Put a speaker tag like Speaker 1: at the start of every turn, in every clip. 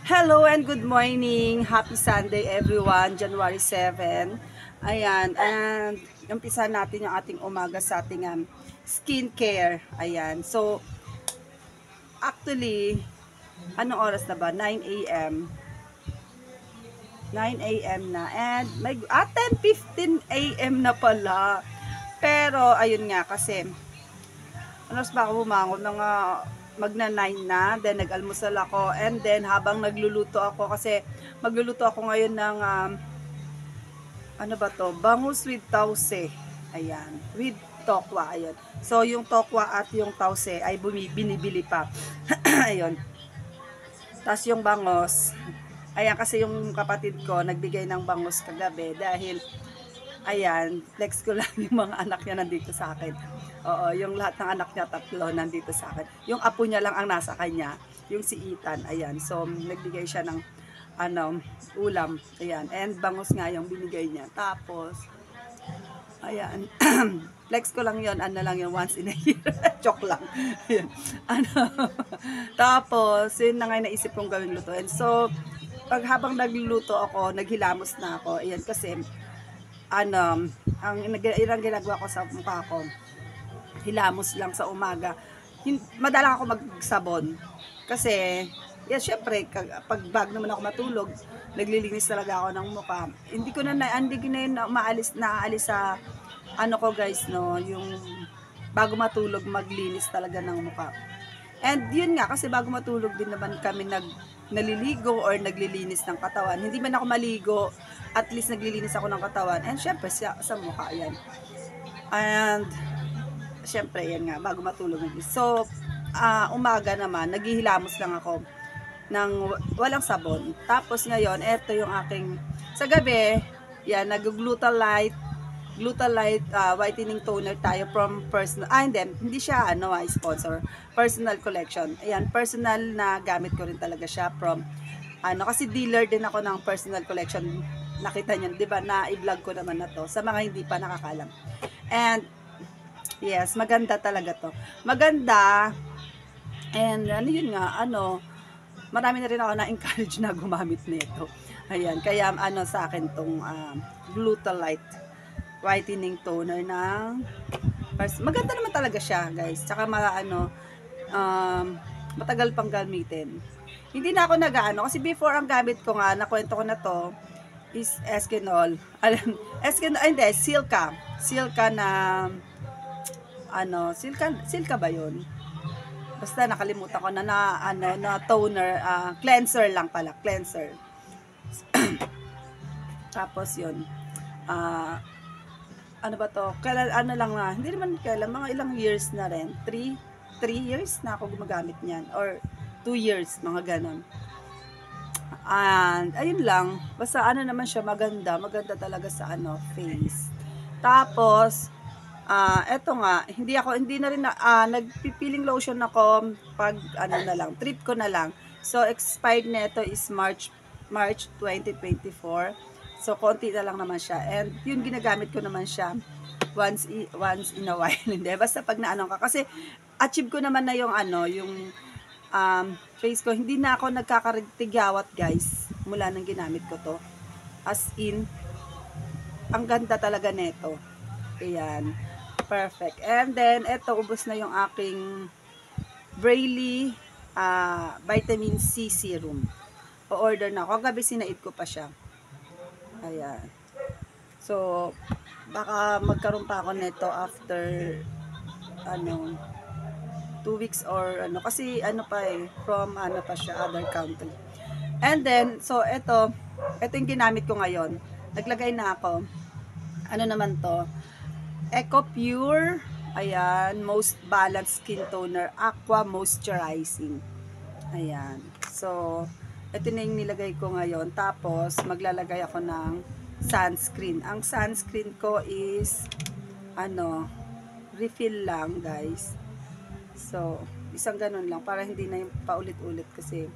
Speaker 1: Hello and good morning. Happy Sunday everyone, January 7. Ayan, and umpisa natin yung ating umaga sa ating skincare. Ayan, so actually, anong oras na ba? 9 a.m. 9 a.m. na and 10:15 a.m. na pala. Pero ayun nga kasi alas ba ako bumangon ng magna 9 na, then nag-almusal ako, and then habang nagluluto ako kasi magluluto ako ngayon ng ano ba to, bangus with tause. Ayan, with tokwa, ayun. So yung tokwa at yung tause ay binibili pa. Ayun. Tapos yung bangus, ayan kasi yung kapatid ko nagbigay ng bangus kagabi dahil ayan, flex ko lang yung mga anak niya nandito sa akin. Oo, yung lahat ng anak niya, tatlo, nandito sa akin. Yung apo niya lang ang nasa kanya, yung si Ethan, ayan. So, nagbigay siya ng, ulam, ayan. And bangus nga yung binigay niya. Tapos, ayan, flex ko lang yon, ano lang yung once in a year. Joke lang. Ayan. Ano, tapos, yun na nga yung naisip kong gawing lutuin. So, habang nagluluto ako, naghilamos na ako. Ayan, kasi, ang ilang ginagawa ko sa mukha ko, hilamos lang sa umaga. Madalang ako magsabon. Kasi, syempre, pag bago naman ako matulog, naglilinis talaga ako ng mukha. Hindi ko na yun naaalis sa, ano ko guys, no, yung bago matulog, maglinis talaga ng mukha. And yun nga, kasi bago matulog din naman kami naliligo or naglilinis ng katawan. Hindi man ako maligo, at least naglilinis ako ng katawan. And syempre, sa mukha, yan. And, syempre, yan nga, bago matulog. So, umaga naman, naghihilamos lang ako ng walang sabon. Tapos ngayon, eto yung aking, sa gabi, yan, Glutalite whitening toner tayo from personal, hindi siya sponsor, personal collection. Ayan, personal na gamit ko rin talaga siya from, kasi dealer din ako ng personal collection. Nakita niyo, di ba, na i-vlog ko naman na to sa mga hindi pa nakakalam. And, yes, maganda talaga to. Maganda, and ano yun nga, marami na rin ako na-encourage na gumamit nito. Ayan, kaya sa akin tong Glutalite whitening toner ng maganda naman talaga siya, guys. Tsaka matagal pang gamitin. Hindi na ako kasi before ang gamit ko nga, nakwento ko na to, is Eskinol. Eskinol, hindi, Silka. Silka na, Silka ba yun? Basta nakalimutan ko na toner, cleanser lang pala, cleanser. Tapos yun, ano ba to? Kailan, lang na, hindi naman kailan, mga ilang years na rin. 3 years na ako gumagamit niyan. Or 2 years, mga ganon. And, ayun lang. Basta naman siya, maganda. Maganda talaga sa face. Tapos, eto nga, hindi na rin nagpipiling lotion ako pag, na lang, trip ko na lang. So, expired nito is March 2024. So, konti na lang naman siya. And, yun, ginagamit ko naman siya once in a while. Hindi, basta pag naano ka. Kasi, achieve ko naman na yung face ko. Hindi na ako nagkakaritigawat, guys, mula nang ginamit ko to. As in, ang ganda talaga nito. Ayan. Perfect. And then, eto, ubos na yung aking Braylee vitamin C serum. O-order na ako. Kagabi sinaid ko pa siya. Ayan. So, baka magkaroon pa ako nito after 2 weeks or kasi from pa siya, other country. And then, so ito yung ginamit ko ngayon. Naglagay na ako. Ano naman to? Eco Pure, ayan, Most Balanced Skin Toner, Aqua Moisturizing. Ayan. So, ito na yung nilagay ko ngayon. Tapos, maglalagay ako ng sunscreen. Ang sunscreen ko is, refill lang, guys. So, isang ganun lang. Para hindi na yung paulit-ulit kasi,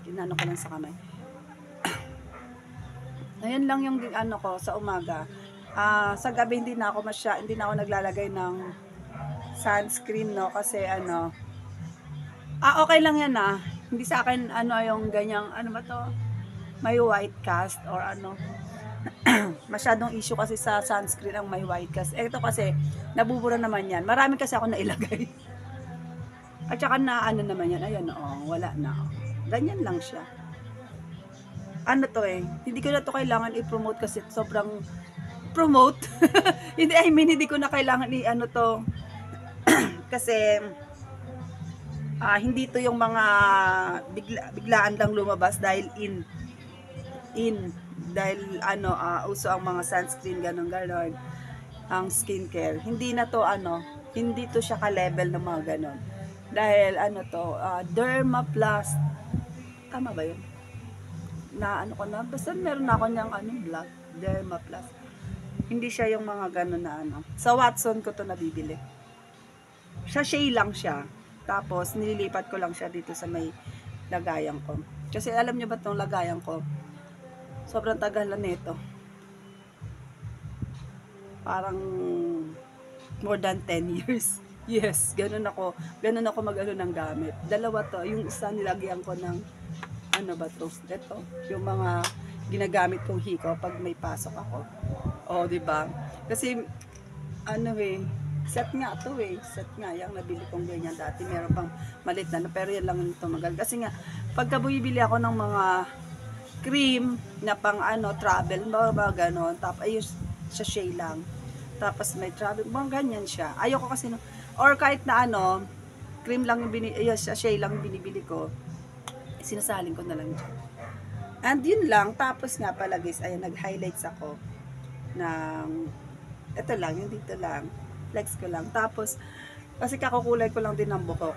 Speaker 1: ginano ko lang sa kamay. Ayan lang yung ko sa umaga. Sa gabi hindi na ako naglalagay ng sunscreen, no? Kasi okay lang yan Hindi sa akin, ano, yung ganyang, ano ba to? May white cast or ano. Masyadong issue kasi sa sunscreen ang may white cast. Ito kasi, nabubura naman yan. Marami kasi ako nailagay. At saka na ano naman yan. Ayun, wala na. Ganyan lang siya. Ano to eh, hindi ko na to kailangan i-promote kasi sobrang promote. Hindi, I mean, hindi ko na kailangan i-ano to. Kasi, hindi to yung mga biglaan lang lumabas dahil dahil ano, uso ang mga sunscreen, ganon ang skincare. Hindi na to ano, hindi to siya ka-level ng mga ganon. Dahil ano to, Dermaplast, tama ba yun? Na ano ko na, basta meron na ako niyang ano, vlog, Dermaplast. Hindi siya yung mga ganon na ano. Sa Watson ko to nabibili. Sa Shea lang siya. Tapos, nililipat ko lang siya dito sa may lagayan ko. Kasi alam niyo ba itong lagayan ko? Sobrang tagal na nito. Parang more than 10 years. Yes, ganun ako mag-ano ng gamit. Dalawa to. Yung isa nilagyan ko ng, ano ba to? Ito. Yung mga ginagamit kong hiko pag may pasok ako. O, diba? Kasi, ano set nga to set nga yung nabili kong ganyan dati, meron pang malit na, pero yan lang yung tumagal kasi nga pagka bumibili ako ng mga cream na pang ano travel, mga ganon, tapos ayun sa Shea lang, tapos may travel, mga ganyan siya, ayoko kasi or kahit na ano cream lang yung sa Shea lang yung binibili ko, sinasaling ko na lang dyan. And yun lang. Tapos nga pala guys, ayan, nag-highlights ako ng ito lang, yung dito lang, flex ko lang. Tapos, kasi kakukulay ko lang din ng buhok.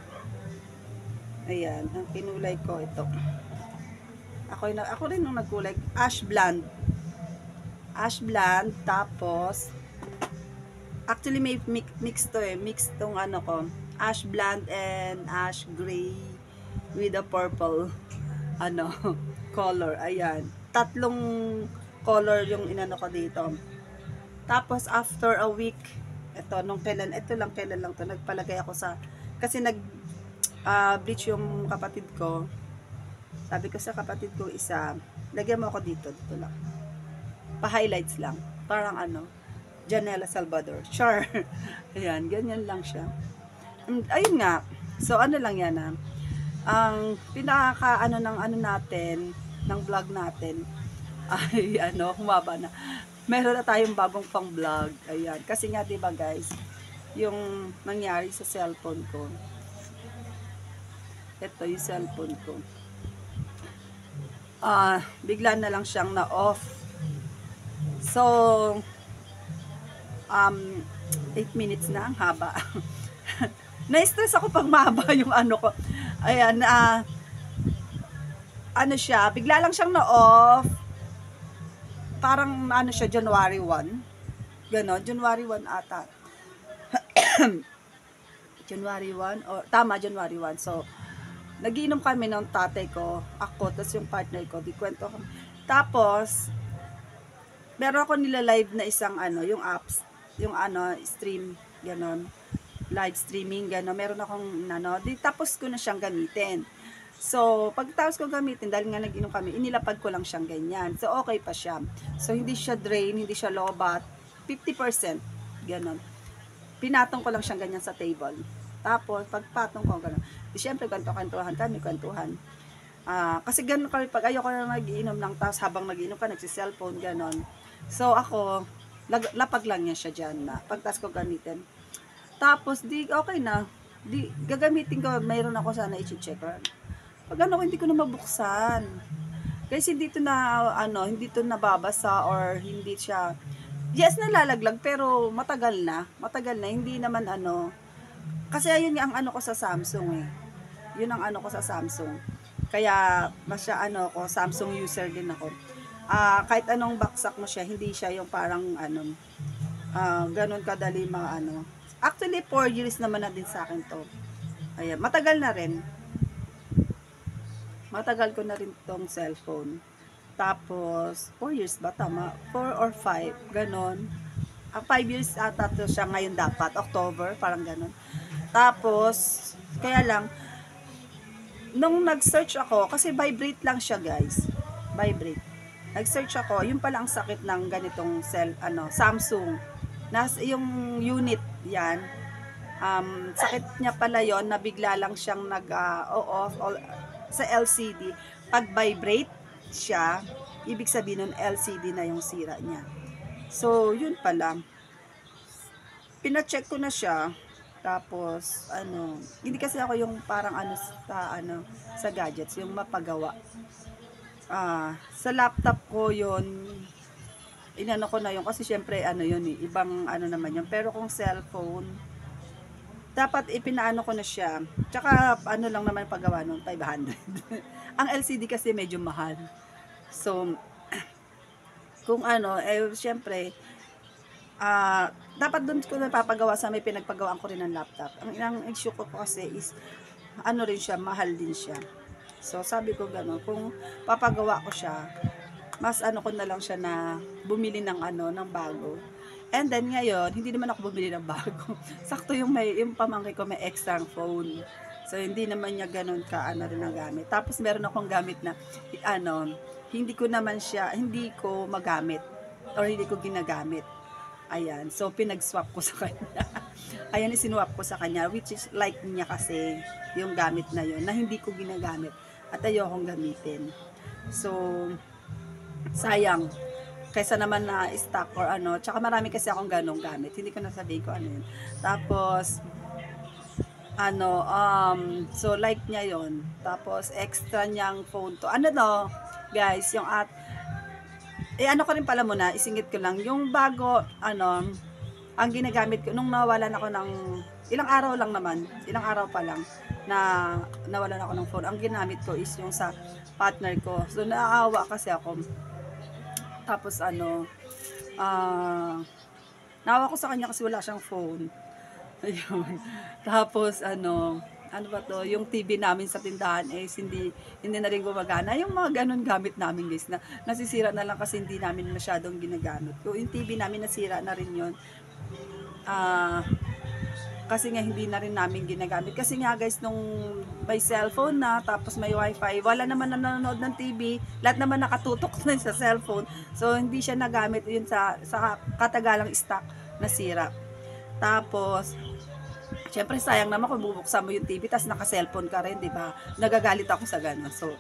Speaker 1: Ayan, ang kinulay ko ito. Ako rin nung nagkulay, ash blonde. Ash blonde, tapos, actually may mix to mix tong ano ko, ash blonde and ash gray with a purple, ano, color. Ayan, tatlong color yung inano ko dito. Tapos, after a week, ito kailan lang to nagpalagay ako sa, kasi bleach yung kapatid ko. Sabi ko sa kapatid ko isa, lagyan mo ako dito lang. Pa-highlights lang. Parang ano, Janela Salvador. Char. Ayan, ganyan lang siya. And, ayun nga. So, ano lang yan ang pinaka ano ng ano natin, ng vlog natin, ay ano, humaba na. Meron na tayong bagong pang vlog. Ayan. Kasi nga, diba guys, yung nangyari sa cellphone ko. Ito yung cellphone ko. Bigla na lang siyang na-off. So, 8 minutes na, ang haba. Na-stress ako pag mahaba yung ano ko. Ayan, ano siya, bigla lang siyang na-off. Parang ano siya, January 1. Ganon, January 1 ata. January 1, o tama, January 1. So, nagiinom kami ng tatay ko, ako, tapos yung partner ko, di kwento kami. Tapos, meron ako nila-live na isang ano, yung apps, yung ano, stream, ganon, live streaming, ganon, meron akong ano, di tapos ko na siyang gamitin. So, pagkatapos ko gamitin, dahil nga nag-inom kami, inilapag ko lang siyang ganyan. So, okay pa siya. So, hindi siya drain, hindi siya lobat, 50%, ganon. Pinatong ko lang siyang ganyan sa table. Tapos, pagpatong ko, ganon. Di syempre, kwentuhan kami, kwentuhan. Kasi ganon kami, pag ayoko na nag-iinom lang, tapos habang nag-iinom ka, nagsi-cellphone, ganon. So, ako, lapag lang niya siya dyan na, pagtas ko gamitin. Tapos, di, okay na. Di, gagamitin ko, mayroon ako sana i-check. Pag ano, hindi ko na mabuksan. Kasi hindi to na, ano, hindi to nababasa or hindi siya, yes, nalalaglag, pero matagal na, hindi naman ano, kasi ayun ang ano ko sa Samsung yun ang ano ko sa Samsung, kaya masya ano ko, Samsung user din ako. Kahit anong baksak mo siya, hindi siya yung parang ano, ganun kadali mga ano. Actually, 4 years naman na din sa akin to. Ayan, matagal na rin. Matagal ko na rin tong cellphone. Tapos, 4 years ba? Tama? 4 or 5, ganon. 5 years ata to siya ngayon dapat. October, parang ganon. Tapos, kaya lang, nung nag-search ako, kasi vibrate lang siya guys, vibrate. Nag-search ako, yun pala ang sakit ng ganitong Samsung. Yung unit yan, sakit niya pala yon na bigla lang siyang nag-off sa LCD. Pag vibrate siya, ibig sabihin nun LCD na yung sira niya. So, yun pala. Pina-check ko na siya. Tapos, hindi kasi ako yung parang sa gadgets, yung mapagawa. Sa laptop ko yun, inano ko na yun, kasi syempre, yun ibang naman yun. Pero kung cellphone, dapat ipinaano ko na siya. Tsaka, lang naman paggawa nun, 500. Ang LCD kasi medyo mahal. So, kung syempre, dapat doon ko napapagawa sa may pinagpagawaan ko rin ng laptop. Ang issue ko kasi is, rin siya, mahal din siya. So, sabi ko gano'n, kung papagawa ko siya, mas ko na lang siya na bumili ng ng bago. And then ngayon, hindi naman ako bumili ng bago. Sakto yung pamangkin ko may extra phone. So, hindi naman niya gano'n rin ang gamit. Tapos, meron akong gamit na, hindi ko magamit or hindi ko ginagamit. Ayan, so pinag-swap ko sa kanya. Ayan, isinuwap ko sa kanya, which is like niya kasi yung gamit na yon na hindi ko ginagamit at ayokong gamitin. So, sayang. Kaysa naman na stock or tsaka marami kasi akong ganong gamit. Hindi ko nasabihin ko ano yun. Tapos, so like niya yon. Tapos, extra niyang phone to. Guys, yung ko rin pala muna, isingit ko lang, yung bago, ang ginagamit ko, nung nawalan ako ng, ilang araw pa lang, na nawalan ako ng phone, ang ginamit ko is yung sa partner ko. So, naaawa kasi ako. Tapos, naawa ko sa kanya kasi wala siyang phone. Ayun. Tapos, yung TV namin sa tindahan hindi na rin gumagana. Yung mga ganun gamit namin guys, na nasisira na lang kasi hindi namin masyadong ginagamit. Yung TV namin nasira na rin yun. Kasi nga hindi na rin namin ginagamit. Kasi nga guys, nung may cellphone na, tapos may wifi, wala naman nanonood ng TV, lahat naman nakatutok na sa cellphone. So, hindi siya nagamit yun sa katagalang stock na sira. Tapos, syempre sayang naman kung bubuksan mo yung TV tapos naka-cellphone ka rin, 'di ba? Nagagalit ako sa ganun. So,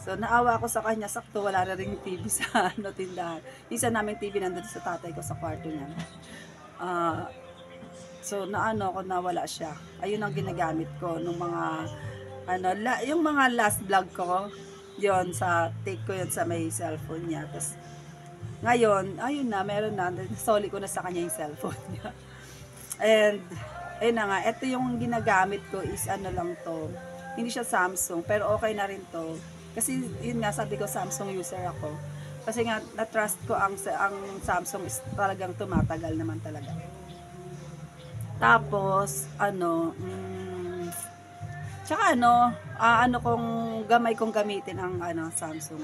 Speaker 1: So, naawa ako sa kanya, sakto wala na ring TV sa tindahan. Isa namin TV nandun sa tatay ko sa kwarto niya. So, ko na wala siya. Ayun ang ginagamit ko nung mga yung mga last vlog ko, yon sa take ko yon sa may cellphone niya. Tapos ngayon, ayun na, meron na, soli ko na sa kanya yung cellphone niya. And, ayun na nga, ito yung ginagamit ko is lang to. Hindi siya Samsung, pero okay na rin to. Kasi, yun nga, sabi ko, Samsung user ako. Kasi nga, na-trust ko ang Samsung is talagang tumatagal naman talaga. Tapos, tsaka kung gamay kong gamitin ang Samsung.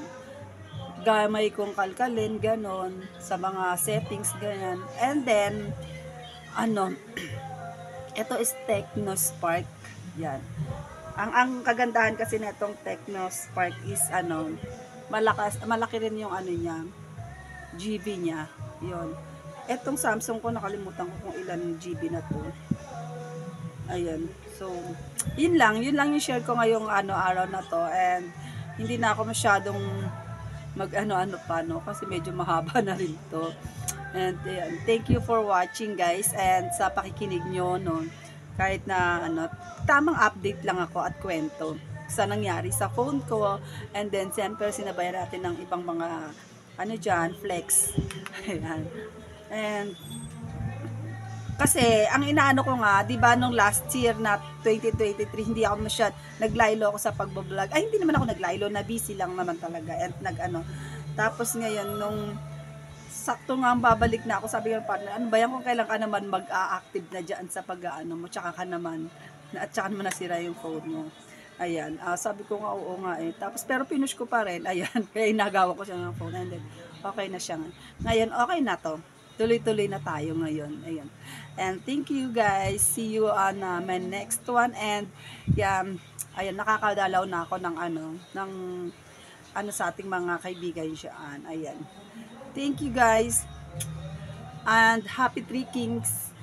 Speaker 1: Gamay kong kalkalin, ganon, sa mga settings, ganyan. And then, ito is Tecno Spark. Yan. Ang kagandahan kasi na itong Tecno Spark is malaki rin yung niya, GB niya. Yon. Etong Samsung ko, nakalimutan ko kung ilan GB na to. Ayan. So, yun lang yung share ko ngayong araw na to, and hindi na ako masyadong kasi medyo mahaba na rin to. And thank you for watching guys, and sa pakikinig nyo, kahit na tamang update lang ako at kwento sa nangyari sa phone ko, and then siyempre sinabayan natin ng ibang mga flex. Ayan. And kasi ang inaano ko nga, 'di ba, nung last year na 2023, hindi ako naglaylo ako sa pagbo-vlog. Ay, hindi naman ako naglaylo, na busy lang naman talaga. And tapos ngayon nung sakto nga babalik na ako, sabi ng partner, ano ba yan, kung kailan ka naman mag-a-active na dyan sa pag-aano mo, tsaka naman nasira yung phone mo. Ayan, sabi ko nga, oo nga eh. Tapos, pero pinush ko pa rin, ayan, kaya inagawa ko siya ng phone, and then, okay na siya. Ngayon, okay na to. Tuloy-tuloy na tayo ngayon. Ayan. And thank you guys. See you on my next one. And, yeah, Ayan, nakakadalaw na ako ng ano sa ating mga kaibigan dyan. Ayan. Thank you guys. And happy Three Kings.